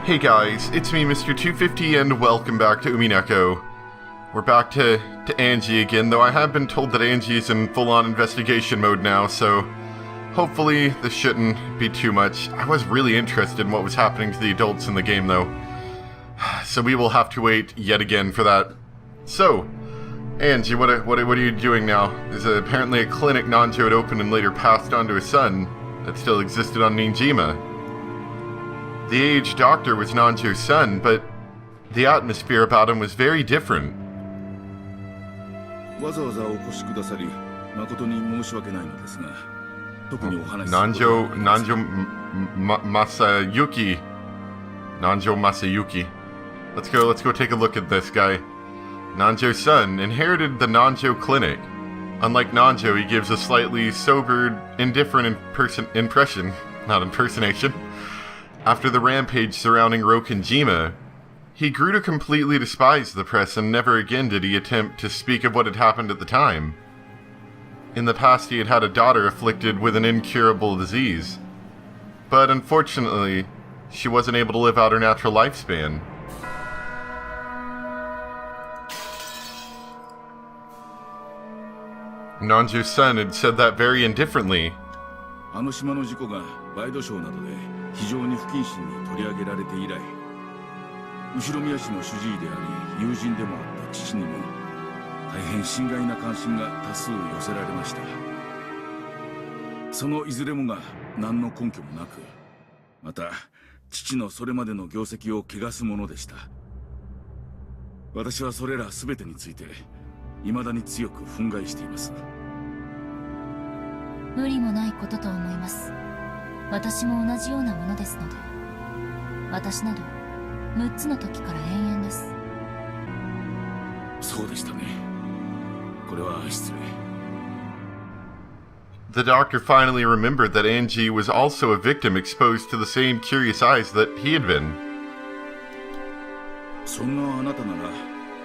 Hey guys, it's me, Mr. 250, and welcome back to Umineko. We're back to Angie again, though I have been told that Angie is in full-on investigation mode now, so hopefully this shouldn't be too much. I was really interested in what was happening to the adults in the game, though. So we will have to wait yet again for that. So, Angie, what are you doing now? There's apparently a clinic Nanjo had opened and later passed on to his son that still existed on Ninjima. The aged doctor was Nanjo's son, but the atmosphere about him was very different. Nanjo Masayuki. Let's go take a look at this guy. Nanjo's son inherited the Nanjo clinic. Unlike Nanjo, he gives a slightly sobered, indifferent impersonation. After the rampage surrounding Rokenjima, he grew to completely despise the press and never again did he attempt to speak of what had happened at the time. In the past, he had had a daughter afflicted with an incurable disease. But unfortunately, she wasn't able to live out her natural lifespan. Nanjo's son had said that very indifferently. 非常に不謹慎に取り上げられて以来、後ろ宮市の主治医であり友人でもあった父にも大変心外な関心が多数寄せられました。そのいずれもが何の根拠もなく、また父のそれまでの業績を汚すものでした。私はそれら全てについて未だに強く憤慨しています。無理もないことと思います。私も同じようなものですので、私など6つの時から永遠です。そうでしたね。これは失礼。The doctor finally remembered that Angie was also a victim exposed to the same curious eyes that he had been. そんなあなたなら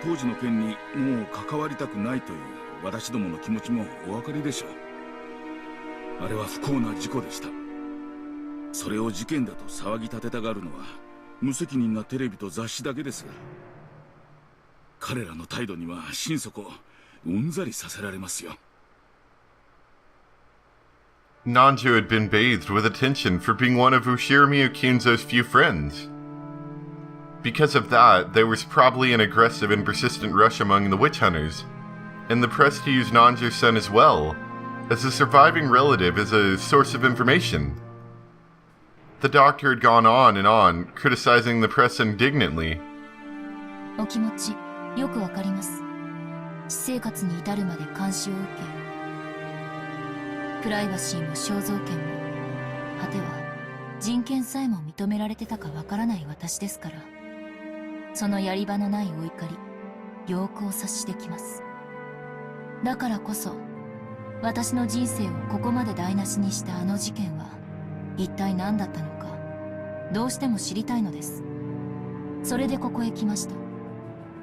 当時の件にもう関わりたくないという私どもの気持ちもお分かりでしょう。あれは不幸な事故でした。それを事件だと騒ぎ立てたがるのは無責任なテレビと雑誌だけです。彼らの態度には心底うんざりさせられますよ。Nanjo had been bathed with attention for being one of Ushirimi Ukinzo's few friends. Because of that, there was probably an aggressive and persistent rush among the witch hunters, and the press to use Nanjo's son as well, as a surviving relative as a source of information. The doctor had gone on, criticizing the press indignantly. お気持ち、よくわかります。私生活に至るまで監視を受け、プライバシーも肖像権も、果ては人権さえも認められてたかわからない私ですから、そのやり場のないお怒り、よくお察しできます。だからこそ、私の人生をここまで台無しにしたあの事件は、一体何だったのか、どうしても知りたいのです。それでここへ来ました。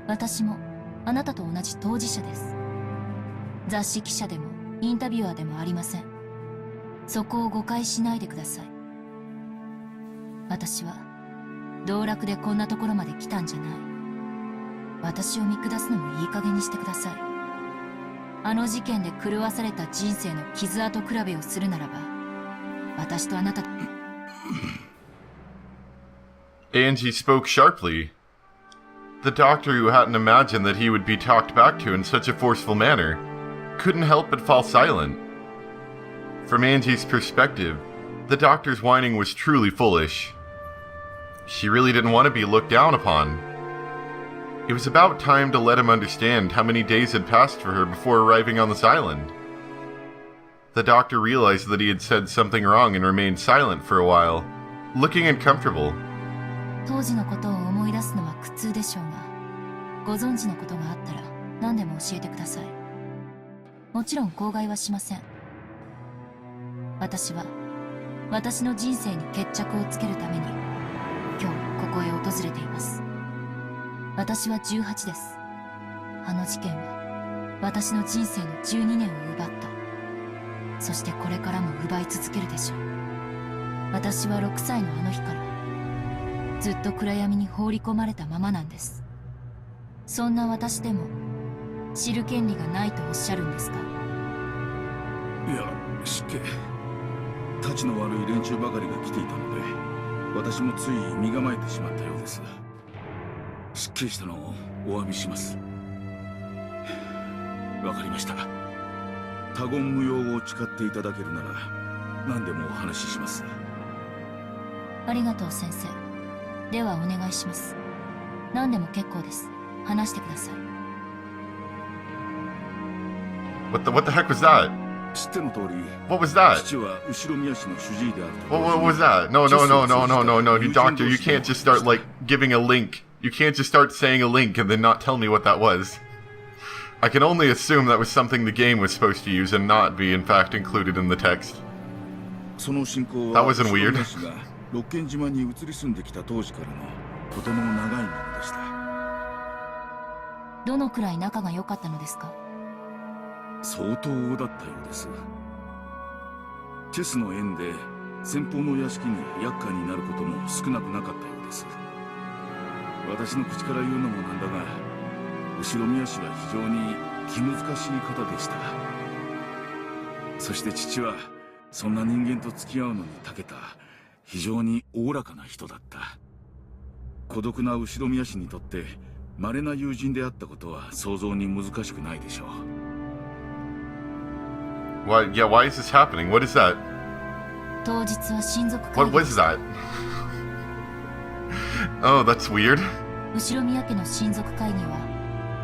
私もあなたと同じ当事者です。雑誌記者でもインタビュアーでもありません。そこを誤解しないでください。私は道楽でこんなところまで来たんじゃない。私を見下すのもいい加減にしてください。あの事件で狂わされた人生の傷跡比べをするならば、私とあなた。Angie spoke sharply. The doctor, who hadn't imagined that he would be talked back to in such a forceful manner, couldn't help but fall silent. From Angie's perspective, the doctor's whining was truly foolish. She really didn't want to be looked down upon. It was about time to let him understand how many days had passed for her before arriving on this island. The doctor realized that he had said something wrong and remained silent for a while, looking uncomfortable. 当時のことを思い出すのは苦痛でしょうが、ご存知のことがあったら何でも教えてください。もちろん口外はしません。私は私の人生に決着をつけるために今日ここへ訪れています。私は18です。あの事件は私の人生の12年を奪った。そしてこれからも奪い続けるでしょう。私は6歳のあの日からずっと暗闇に放り込まれたままなんです。そんな私でも知る権利がないとおっしゃるんですか？いや、失敬。たちの悪い連中ばかりが来ていたので、私もつい身構えてしまったようです。失敬したのをお詫びします。わかりました。他言無用を誓っていただけるなら何でもお話しします。ありがとう先生。ではお願いします。何でも結構です。話してください。What the heck was that? 知っての通り、 What was that? 父は後ろ宮市の主治医であると。What was that? No, you doctor, you can't just start like giving a link. You can't just start saying a link and then not tell me what that was. I can only assume that was something the game was supposed to use and not be in fact included in the text. その進行 That は wasn't 後ろ weird. 宮市が六軒島に移り住んできた当時からのとても長いものでした。どのくらい仲が良かったのですか？相当だったようです。チェスの縁で先方の屋敷に厄介になることも少なくなかったようです。私の口から言うのもなんだが、後宮氏は非常に気難しい方でした。そして父はそんな人間と付き合うのに長けた非常におおらかな人だった。孤独な後宮氏にとって稀な友人であったことは想像に難しくないでしょう。Why is this happening? What is that? 当日は親族会 What 議で was した。 that? Oh, that's weird. 後宮家の親族会議は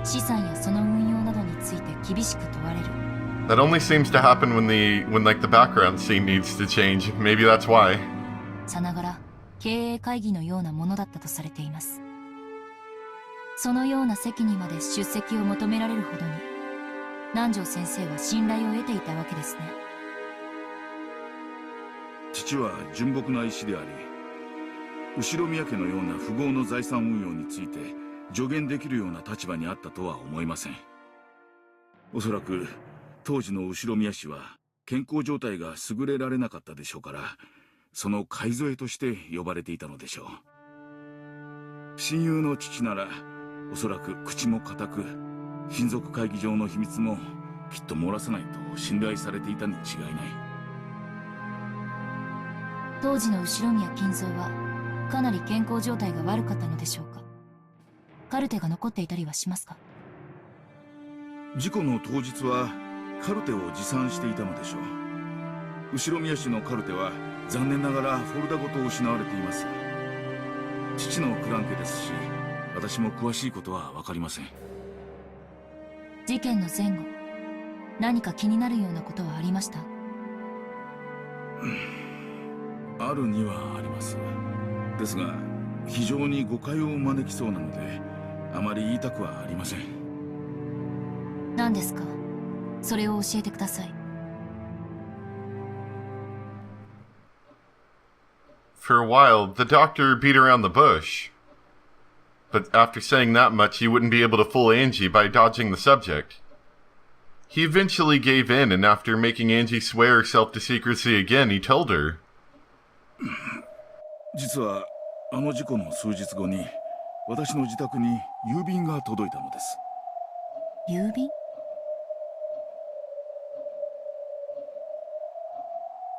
資産やその運用などについて厳しく問われる。That only seems to happen when like the background scene needs to change. Maybe that's why. さながら経営会議のようなものだったとされています。そのような席にまで出席を求められるほどに南條先生は信頼を得ていたわけですね。父は純朴な医師であり、後宮家のような富豪の財産運用について助言できるような立場にあったとは思いません。おそらく当時の後宮氏は健康状態が優れられなかったでしょうから、その買い添えとして呼ばれていたのでしょう。親友の父ならおそらく口も固く、親族会議上の秘密もきっと漏らさないと信頼されていたに違いない。当時の後宮金蔵はかなり健康状態が悪かったのでしょうか？カルテが残っていたりはしますか？事故の当日はカルテを持参していたのでしょう。後宮氏のカルテは残念ながらフォルダごと失われています。父のクラン家ですし、私も詳しいことは分かりません。事件の前後、何か気になるようなことはありました？あるにはあります。ですが非常に誤解を招きそうなのであまり言いたくはありません。何ですか？それを教えてください。For a while, the doctor beat around the bush. But after saying that much, he wouldn't be able to fool Angie by dodging the subject. He eventually gave in, and after making Angie swear herself to secrecy again, he told her. 実はあの事故の数日後に私の自宅に郵便が届いたのです。郵便？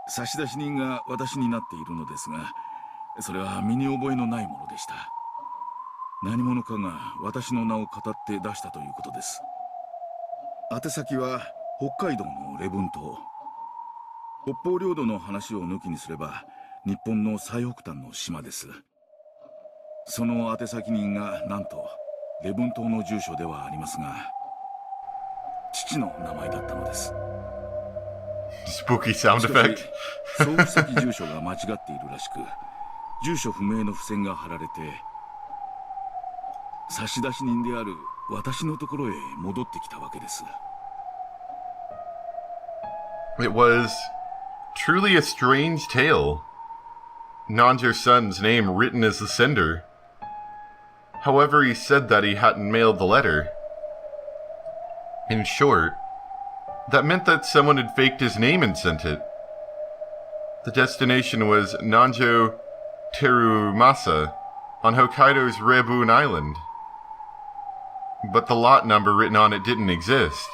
差出人が私になっているのですが、それは身に覚えのないものでした。何者かが私の名を語って出したということです。宛先は北海道の礼文島。北方領土の話を抜きにすれば日本の最北端の島です。その宛先人がなんと礼文島の住所ではありますが、父の名前だったのです。Spooky sound しか effect. し送付先住所が間違っているらしく、住所不明の付箋が貼られて、差出人である私のところへ戻ってきたわけです。It was truly a strange tale. Nanjo's son's name written as the sender. However, he said that he hadn't mailed the letter. In short, that meant that someone had faked his name and sent it. The destination was Nanjo Terumasa, on Hokkaido's Rebun Island. But the lot number written on it didn't exist.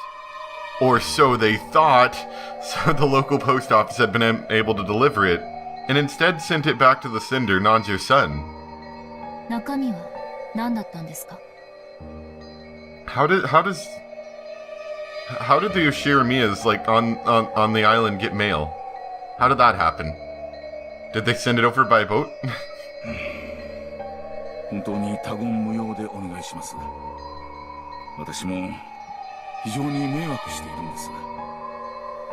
Or so they thought, so the local post office had been able to deliver it, and instead sent it back to the sender, Nanjo's son. 中身は何だったんですか? How did the Yoshiramiyas, like, on the island get mail? How did that happen? Did they send it over by boat? 本当に他言無用でお願いします。私も非常に迷惑しているんです。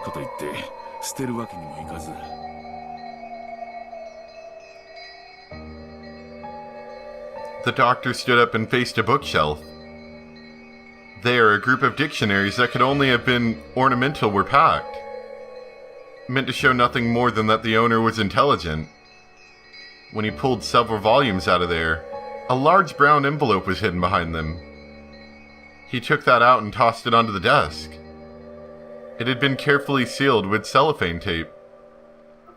かといって捨てるわけにもいかず。The doctor stood up and faced a bookshelf. There, a group of dictionaries that could only have been ornamental were packed, meant to show nothing more than that the owner was intelligent. When he pulled several volumes out of there, a large brown envelope was hidden behind them. He took that out and tossed it onto the desk. It had been carefully sealed with cellophane tape,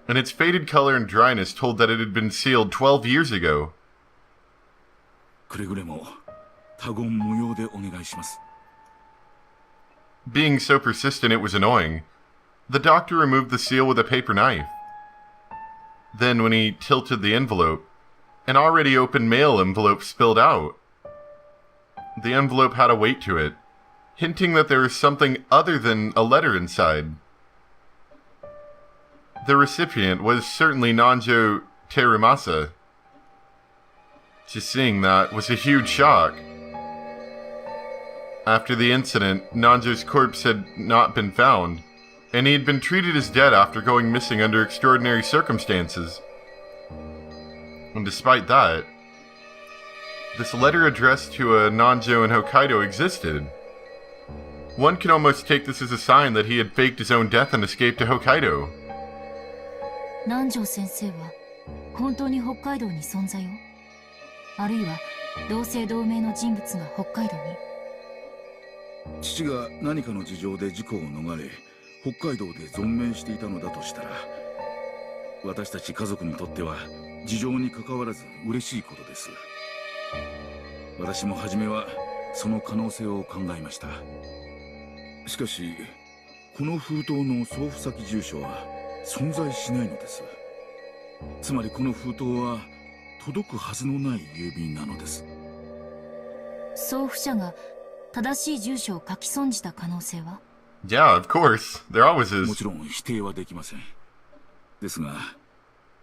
and its faded color and dryness told that it had been sealed 12 years ago. くれぐれも他言無用でお願いします。Being so persistent, it was annoying. The doctor removed the seal with a paper knife. Then, when he tilted the envelope, an already open mail envelope spilled out. The envelope had a weight to it, hinting that there was something other than a letter inside. The recipient was certainly Nanjo Terumasa. Just seeing that was a huge shock. After the incident, Nanjo's corpse had not been found, and he had been treated as dead after going missing under extraordinary circumstances. And despite that, this letter addressed to a Nanjo in Hokkaido existed. One can almost take this as a sign that he had faked his own death and escaped to Hokkaido. 南條先生は本当に北海道に存在を？あるいは同姓同名の人物が北海道に？父が何かの事情で事故を逃れ、北海道で存命していたのだとしたら、私たち家族にとっては事情に関わらず嬉しいことです。私も初めはその可能性を考えました。しかし、この封筒の送付先住所は存在しないのです。つまりこの封筒は届くはずのない郵便なのです。送付者が正しい住所を書き損じた可能性は？ Yeah, of course. There always is. もちろん否定はできません。ですが、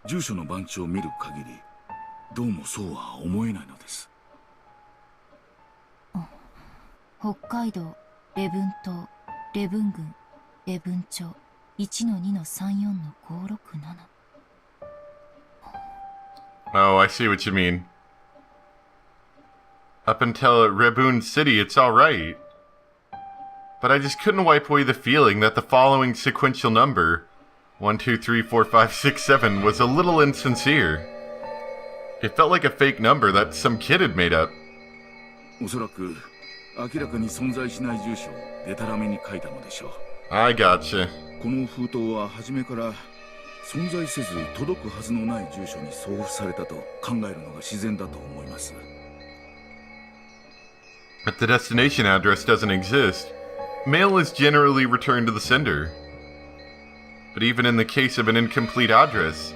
住所の番地を見る限り、どうもそうは思えないのです。北海道礼文島礼文郡礼文町 1-2-34-567。Oh, I see what you mean. Up until Rebun City, it's alright. But I just couldn't wipe away the feeling that the following sequential number, 1, 2, 3, 4, 5, 6, 7, was a little insincere. It felt like a fake number that some kid had made up. おそらく明らかに存在しない住所をデタラメに書いたのでしょう。I gotcha. この封筒は初めから存在せず届くはずのない住所に送付されたと考えるのが自然だと思います。If the destination address doesn't exist, mail is generally returned to the sender. But even in the case of an incomplete address,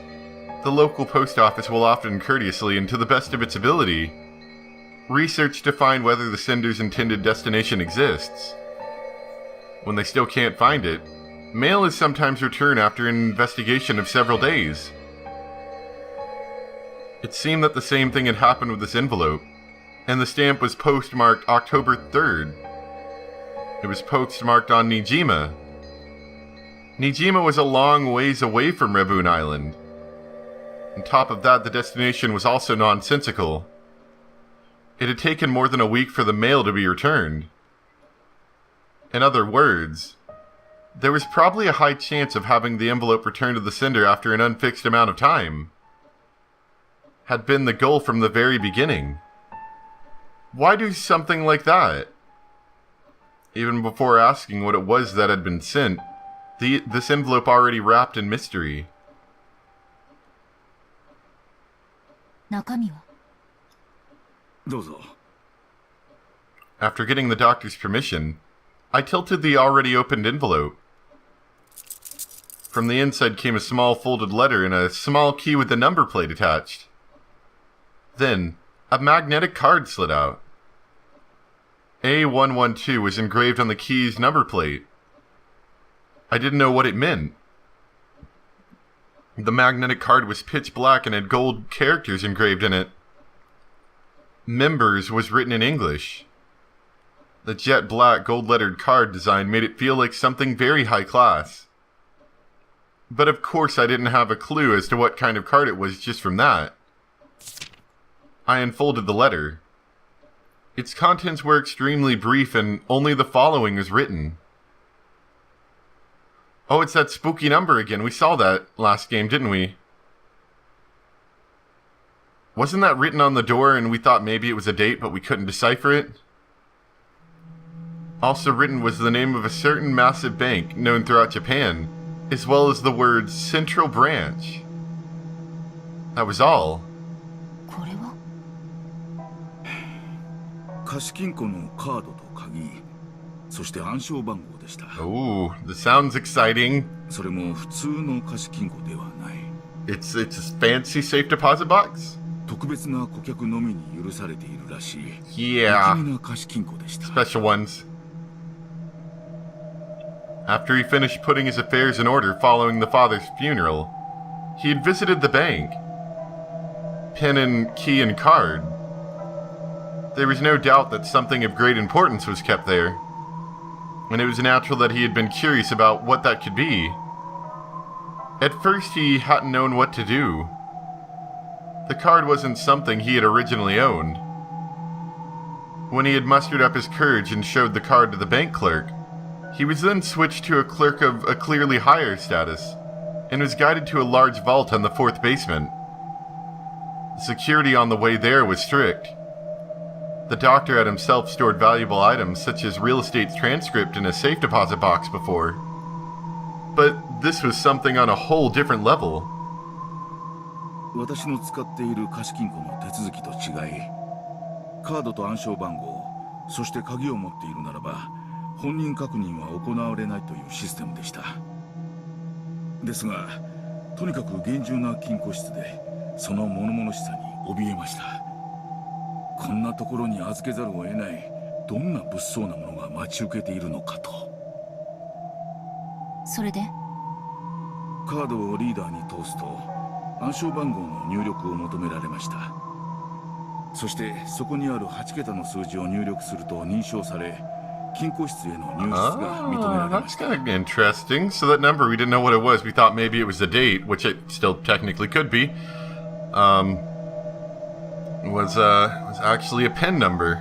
the local post office will often courteously and to the best of its ability research to find whether the sender's intended destination exists. When they still can't find it, mail is sometimes returned after an investigation of several days. It seemed that the same thing had happened with this envelope, and the stamp was postmarked October 3rd. It was postmarked on Nijima. Nijima was a long ways away from Rebun Island. On top of that, the destination was also nonsensical. It had taken more than a week for the mail to be returned. In other words, there was probably a high chance of having the envelope returned to the sender after an unfixed amount of time. Had been the goal from the very beginning. Why do something like that? Even before asking what it was that had been sent, this envelope already wrapped in mystery. 中身は？どうぞ。 After getting the doctor's permission, I tilted the already opened envelope. From the inside came a small folded letter and a small key with a number plate attached. Then, a magnetic card slid out. Pt.152 was engraved on the key's number plate. I didn't know what it meant. The magnetic card was pitch black and had gold characters engraved in it. Members was written in English. The jet black gold-lettered card design made it feel like something very high class. But of course I didn't have a clue as to what kind of card it was just from that. I unfolded the letter. Its contents were extremely brief and only the following was written. Oh, it's that spooky number again. We saw that last game, didn't we? Wasn't that written on the door and we thought maybe it was a date but we couldn't decipher it? Also written was the name of a certain massive bank known throughout Japan, as well as the words Central Branch. That was all. これは貸金庫のカードと鍵、そして暗証番号でした。 Ooh, this sounds exciting. それも普通の貸金庫ではない。 It's a fancy safe deposit box? 特別な顧客のみに許されているらしい。 Yeah. 不気味な貸金庫でした。 Special ones. After he finished putting his affairs in order following the father's funeral, he had visited the bank. Pen and key and card. There was no doubt that something of great importance was kept there, and it was natural that he had been curious about what that could be. At first he hadn't known what to do. The card wasn't something he had originally owned. When he had mustered up his courage and showed the card to the bank clerk, he was then switched to a clerk of a clearly higher status, and was guided to a large vault on the 4th basement. The security on the way there was strict. The doctor had himself stored valuable items such as real estate's transcript in a safe deposit box before. But this was something on a whole different level. 私の使っている貸金庫の手続きと違い、カードと暗証番号、そして鍵を持っているならば、本人確認は行われないというシステムでした。ですが、とにかく厳重な金庫室で、その物々しさに怯えました。こんなところに預けざるを得ない、どんな物騒なものが待ち受けているのかと。それでカードをリーダーに通すと、暗証番号の入力を求められました。そしてそこにある8桁の数字を入力すると認証され、金庫室への入室が認められました。 That's kind of interesting. So that number, we didn't know what it was. We thought maybe it was a date, which it still technically could be. Was actually a PIN number.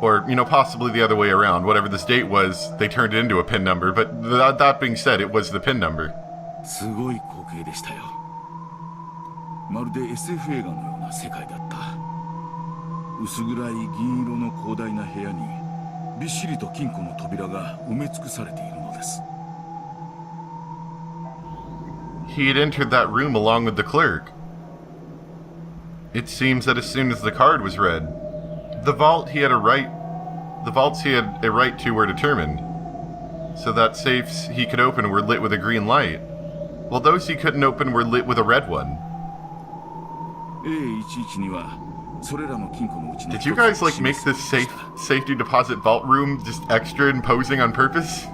Or, you know, possibly the other way around. Whatever this date was, they turned it into a PIN number. But that being said, it was the PIN number. すごい光景でしたよ。まるで SF 映画のような世界だった。薄暗い銀色の広大な部屋にびっしりと金庫の扉が埋め尽くされているのです。 He had entered that room along with the clerk. It seems that as soon as the card was read, the vaults he had a right to were determined. So that safes he could open were lit with a green light, while those he couldn't open were lit with a red one. A11 にはそれらの金庫のうちの Did you guys like make this safety deposit vault room just extra imposing on purpose?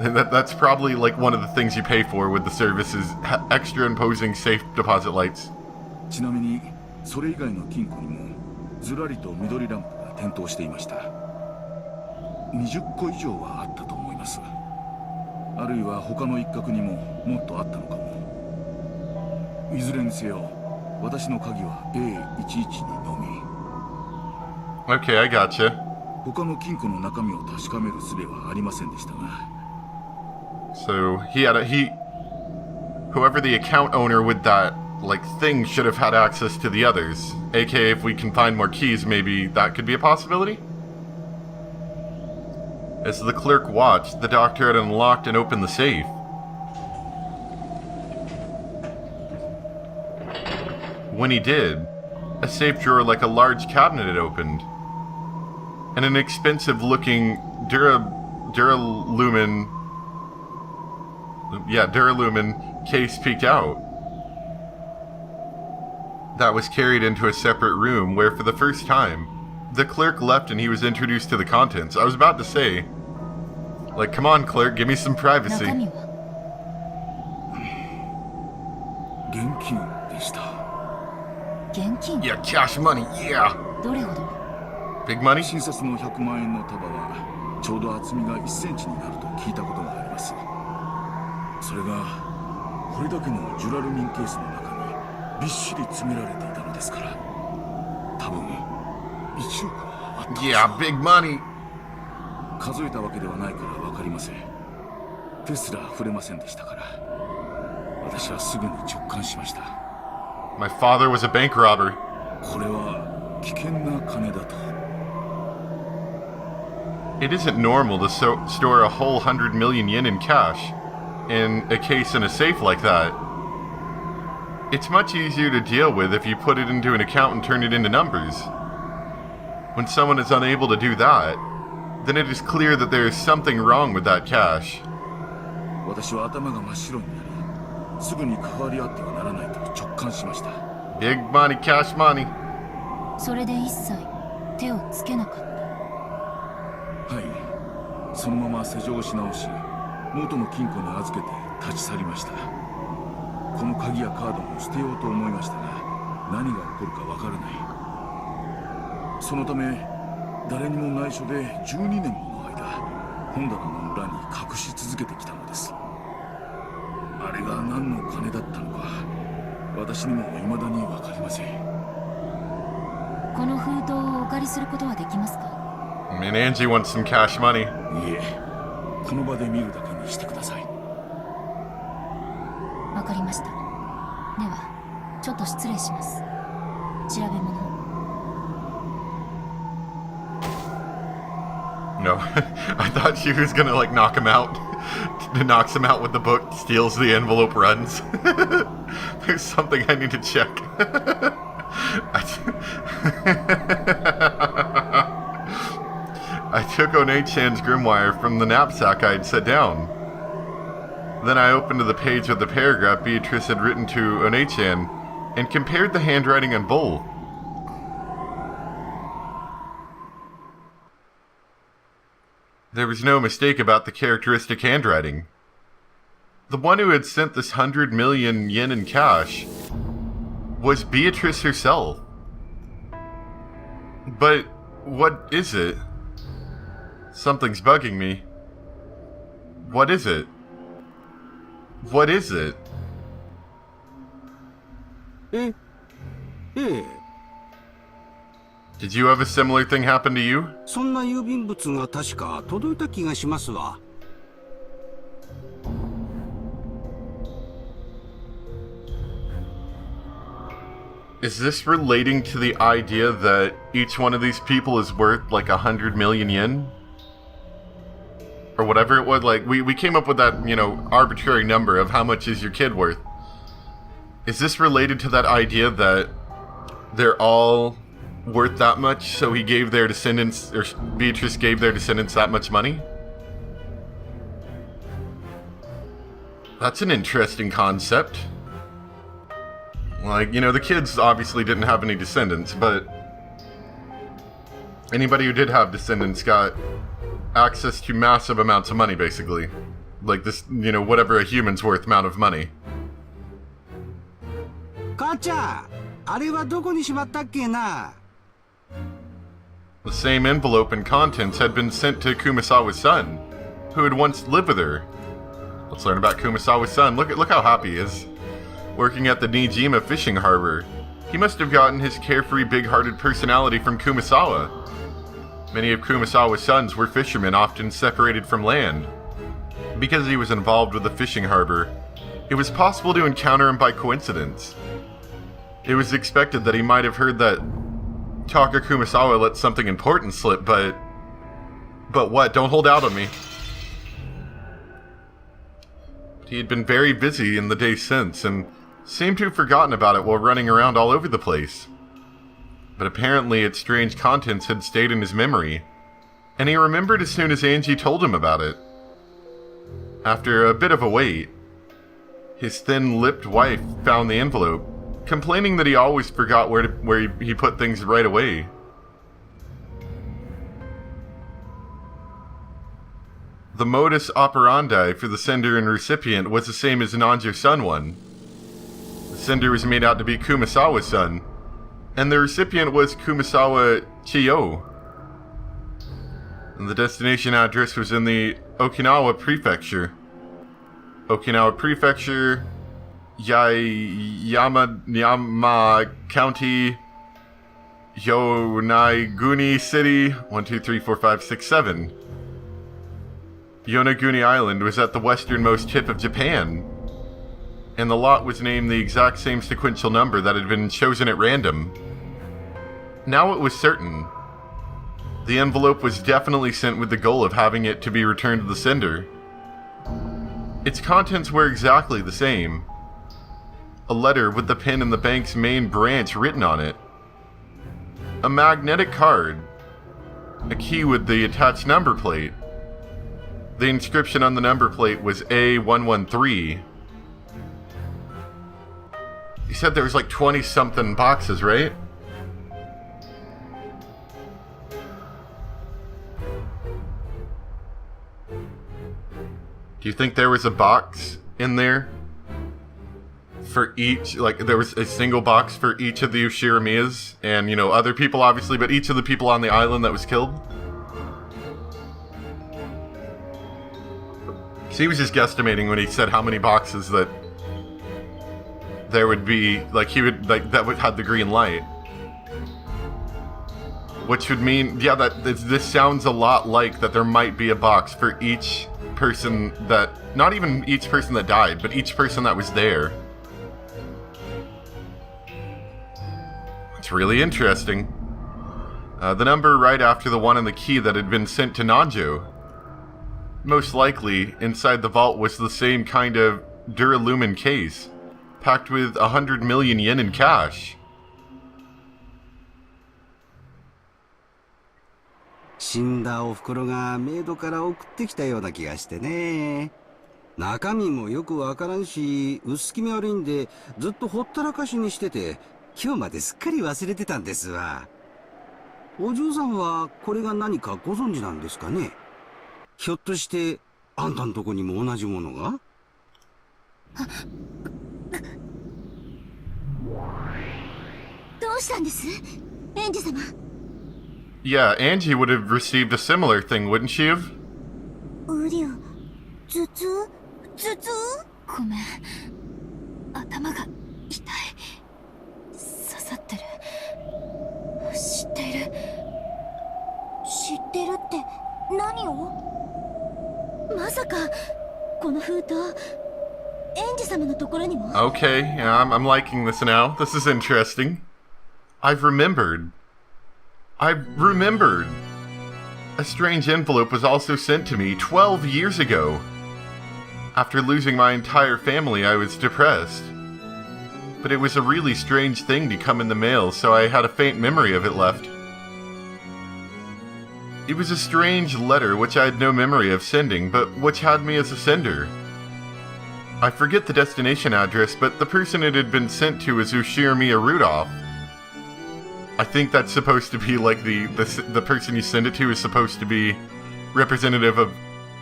That's probably like one of the things you pay for with the service is extra imposing safe deposit lights. ちなみにそれ以外の金庫にもずらりと緑ランプが点灯していました。20個以上はあったと思います。あるいは他の一角にももっとあったのかも。いずれにせよ、私の鍵は A11 にのみ。 Okay, I gotcha. 他の金庫の中身を確かめる術はありませんでしたが。 So whoever the account owner with that like thing should have had access to the others. AKA if we can find more keys, maybe that could be a possibility? As the clerk watched, the doctor had unlocked and opened the safe. When he did, a safe drawer like a large cabinet had opened, and an expensive-looking Duralumin case peeked out. That was carried into a separate room where, for the first time, the clerk left and he was introduced to the contents. I was about to say, like, come on, clerk, give me some privacy. 中身は現金でした。現金 Yeah, cash money, yeah. どれほど Big money? 新札の100万円の束はちょうど厚みが1センチになると聞いたことがあります。それがこれだけのジュラルミンケースの中にびっしり詰められていたのですから、多分1億はあったでしょう。 Yeah, big money. 数えたわけではないから分かりません。手すら触れませんでしたから、私はすぐに直感しました。 My father was a bank robber. これは危険な金だと。 It isn't normal to store a whole 100 million yen in cash in a case in a safe like that. It's much easier to deal with if you put it into an account and turn it into numbers. When someone is unable to do that, then it is clear that there is something wrong with that cash. 私は頭が真っ白になり、すぐに関わり合ってはならないと直感しました。 Big money, cash money. それで一切手をつけなかった。はい、そのまま施錠し直し、元の金庫に預けて立ち去りました。この鍵やカードも捨てようと思いましたが、何が起こるかわからない。そのため誰にも内緒で12年もの間、本棚の裏に隠し続けてきたのです。あれが何の金だったのか、私にも未だにわかりません。この封筒をお借りすることはできますか？ And Angie wants some cash money. いえ、この場で見るだけにしてください。わかりました。では、ちょっと失礼します。調べ物。 No, I thought she was gonna like knock him out. Knocks him out with the book, steals the envelope, runs. There's something I need to check. I took One-chan's grimoire from the knapsack I had set down. Then I opened to the page with the paragraph Beatrice had written to One-chan and compared the handwriting on both. There was no mistake about the characteristic handwriting. The one who had sent this 100 million yen in cash was Beatrice herself. But what is it? Something's bugging me. What is it? What is it? ええ、 Did you have a similar thing happen to you? そんな郵便物が確か届いた気がしますわ。Is this relating to the idea that each one of these people is worth like 100 million yen? Or whatever it was, like, we came up with that, you know, arbitrary number of how much is your kid worth. Is this related to that idea that they're all worth that much, so he gave their descendants, or Beatrice gave their descendants that much money? That's an interesting concept. Like, you know, the kids obviously didn't have any descendants, but anybody who did have descendants got access to massive amounts of money, basically. Like this, you know, whatever a human's worth amount of money. 母ちゃん、あれはどこにしまったっけな。 The same envelope and contents had been sent to Kumasawa's son, who had once lived with her. Let's learn about Kumasawa's son. Look how happy he is. Working at the Nijima fishing harbor, he must have gotten his carefree, big-hearted personality from Kumasawa. Many of Kumasawa's sons were fishermen, often separated from land. Because he was involved with the fishing harbor, it was possible to encounter him by coincidence. It was expected that he might have heard that Taka Kumasawa let something important slip, but what? Don't hold out on me. He had been very busy in the days since, and seemed to have forgotten about it while running around all over the place. but apparently its strange contents had stayed in his memory, and he remembered as soon as Angie told him about it. After a bit of a wait, his thin-lipped wife found the envelope, complaining that he always forgot where he put things right away. The modus operandi for the sender and recipient was the same as Nanjo's son one. The sender was made out to be Kumasawa's son, and the recipient was Kumasawa Chiyo. And the destination address was in the Okinawa Prefecture. Okinawa Prefecture, Yama County, Yonaguni City, 1, 2, 3, 4, 5, 6, 7. Yonaguni Island was at the westernmost tip of Japan, and the lot was named the exact same sequential number that had been chosen at random. Now it was certain. The envelope was definitely sent with the goal of having it to be returned to the sender. Its contents were exactly the same. A letter with the pin in the bank's main branch written on it. A magnetic card. A key with the attached number plate. The inscription on the number plate was A113. You said there was like 20-something boxes, right? Do you think there was a box in there? For each, like, there was a single box for each of the Ushiramiyas, and, you know, other people, obviously, but each of the people on the island that was killed? So he was just guesstimating when he said how many boxes that there would be, like, he would, like, that would have the green light. Which would mean, yeah, that this sounds a lot like that there might be a box for each person that, not even each person that died, but each person that was there. It's really interesting. The number right after the one on the key that had been sent to Nanjo. Most likely, inside the vault was the same kind of duralumin case, packed with 100 million yen in cash. 死んだお袋がメイドから送ってきたような気がしてね。中身もよくわからんし、薄気味悪いんで、ずっとほったらかしにしてて、今日まですっかり忘れてたんですわ。お嬢さんはこれが何かご存知なんですかね。ひょっとして、あんたんとこにも同じものが？どうしたんです？エンジ様。Yeah, Angie would have received a similar thing, wouldn't she have? うりゅう、頭痛？ごめん。頭が痛い。刺さってる。知っている。知ってるって何を？まさか、この封筒、エンジ様のところにも？ Okay, yeah, I'm liking this now. This is interesting. I've remembered. A strange envelope was also sent to me 12 years ago. After losing my entire family, I was depressed. But it was a really strange thing to come in the mail, so I had a faint memory of it left. It was a strange letter which I had no memory of sending, but which had me as a sender. I forget the destination address, but the person it had been sent to is Ushiramiya Rudolph. I think that's supposed to be like the person you send it to is supposed to be representative of,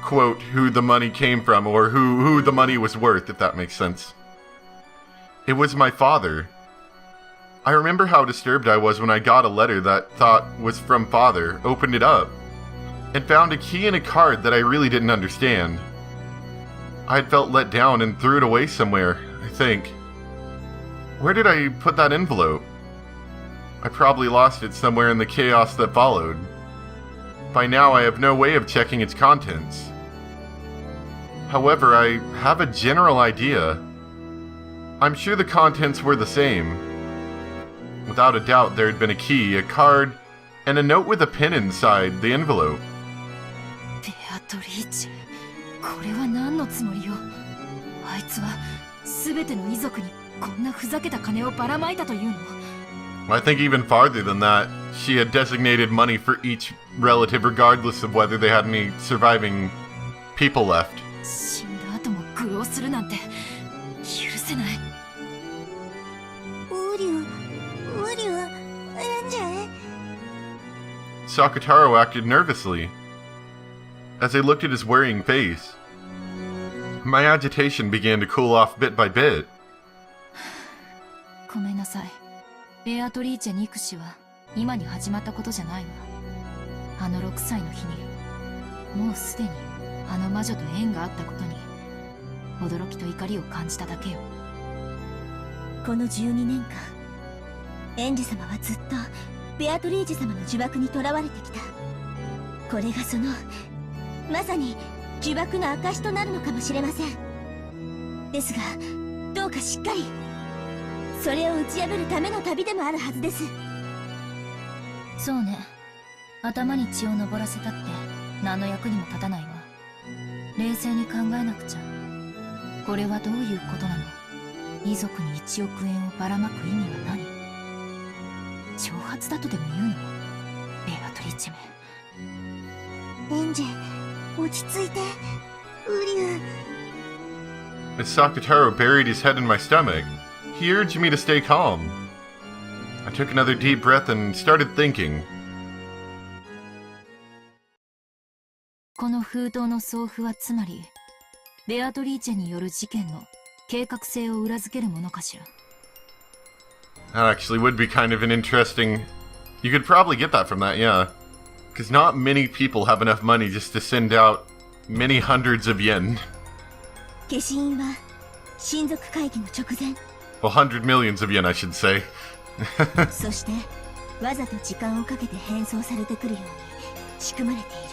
quote, who the money came from, or who the money was worth, if that makes sense. It was my father. I remember how disturbed I was when I got a letter that thought was from father, opened it up, and found a key and a card that I really didn't understand. I had felt let down and threw it away somewhere, I think. Where did I put that envelope? I probably lost it somewhere in the chaos that followed. By now I have no way of checking its contents. However, I have a general idea. I'm sure the contents were the same. Without a doubt there had been a key, a card, and a note with a pin inside the envelope. Beatrice, これは何のつもりよ。あいつは全ての遺族にこんなふざけた金をばらまいたというの。I think even farther than that, she had designated money for each relative regardless of whether they had any surviving people left. 死んだ後も愚弄するなんて許せない。ウリュエンジェ。 Sakataro acted nervously. As I looked at his worrying face, my agitation began to cool off bit by bit. ごめんなさい。ベアトリーチェ憎しは今に始まったことじゃないわ。あの6歳の日にもうすでにあの魔女と縁があったことに驚きと怒りを感じただけよ。この12年間、エンジ様はずっとベアトリーチェ様の呪縛にとらわれてきた。これがそのまさに呪縛の証となるのかもしれません。ですがどうかしっかりそれを打ち破るための旅でもあるはずです。そうね。頭に血を上らせたって何の役にも立たないわ。冷静に考えなくちゃ。これはどういうことなの？遺族に1億円をばらまく意味は何？挑発だとでも言うの？ベアトリーチェめ。エンジェ、落ち着いて。ウリュウ。 As Sakataro buried his head in my stomach, he urged me to stay calm. I took another deep breath and started thinking. この封筒の送付はつまりベアトリーチェによる事件の計画性を裏付けるものかしら。 That actually would be kind of an interesting... You could probably get that from that, yeah. Because not many people have enough money just to send out many hundreds of yen. 消印は親族会議の直前。Well, 100 millions of yen, I should say. そしてわざと時間をかけて返送されてくるように仕組まれている。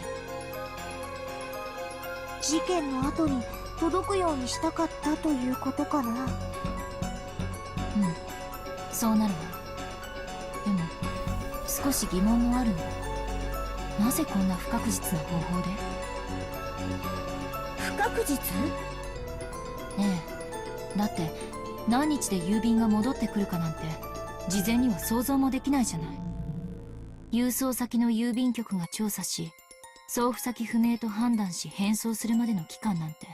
事件の後に届くようにしたかったということかな。うん、そうなるわ。でも少し疑問もあるの。なぜこんな不確実な方法で？不確実？ねえ、だって何日で郵便が戻ってくるかなんて事前には想像もできないじゃない。郵送先の郵便局が調査し送付先不明と判断し返送するまでの期間なんて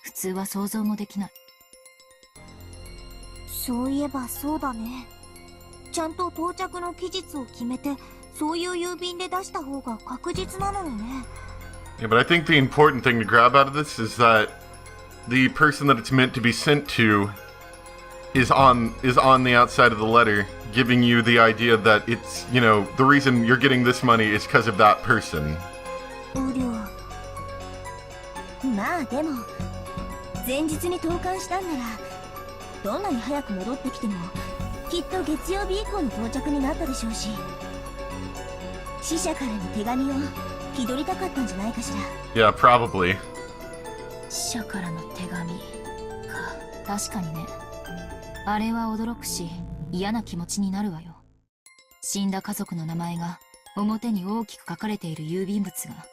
普通は想像もできない。そういえばそうだね。ちゃんと到着の期日を決めてそういう郵便で出した方が確実なのにね。 Yeah, but I think the important thing to grab out of this is that the person that it's meant to be sent to is on the outside of the letter, giving you the idea that it's, you know, the reason you're getting this money is because of that person. うりょう。まあでも前日に投函したんならどんなに早く戻ってきてもきっと月曜日以降の到着になったでしょうし、死者からの手紙を気取りたかったんじゃないかしら。 Yeah, probably. 死者からの手紙か。確かにね。あれは驚くし嫌な気持ちになるわよ。死んだ家族の名前が表に大きく書かれている郵便物が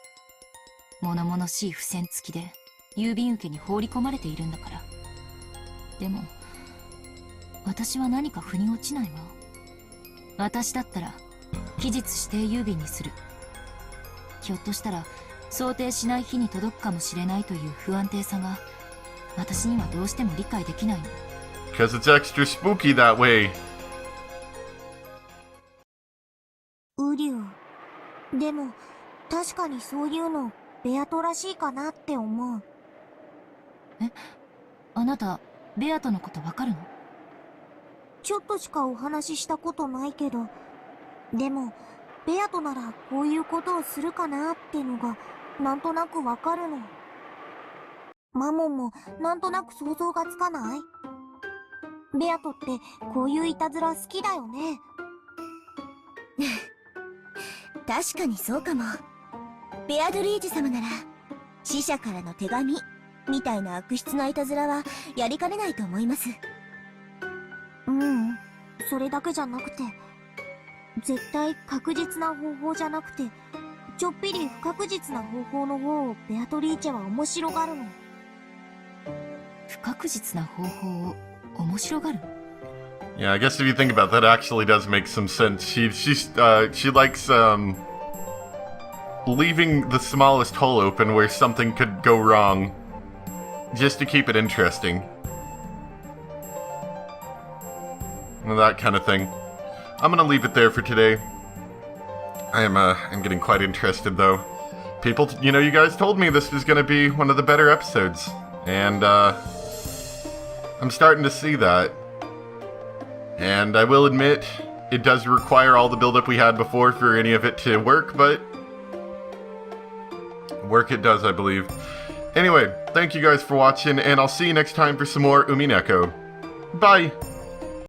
物々しい付箋付きで郵便受けに放り込まれているんだから。でも私は何か腑に落ちないわ。私だったら期日指定郵便にする。ひょっとしたら想定しない日に届くかもしれないという不安定さが私にはどうしても理解できないの。 Because it's extra spooky that way. ウリュウ。でも確かにそういうのベアトらしいかなって思う。え、あなたベアトのことわかるの？ちょっとしかお話ししたことないけど、でもベアトならこういうことをするかなってのがなんとなくわかるの。マモンもなんとなく想像がつかない？ベアトってこういういたずら好きだよね。確かにそうかも。ベアドリージ様なら死者からの手紙みたいな悪質ないたずらはやりかねないと思います。それだけじゃなくて絶対確実な方法じゃなくてちょっぴり不確実な方法の方をベアトリーチェは面白がるの。不確実な方法を面白がる？ Yeah, I guess if you think about that, actually does make some sense. She likes, leaving the smallest hole open where something could go wrong, just to keep it interesting. And that kind of thing. I'm gonna leave it there for today. I'm getting quite interested, though. People, you know, you guys told me this was gonna be one of the better episodes, and, I'm starting to see that. And I will admit, it does require all the build-up we had before for any of it to work, but work it does, I believe. Anyway, thank you guys for watching, and I'll see you next time for some more Umineko. Bye!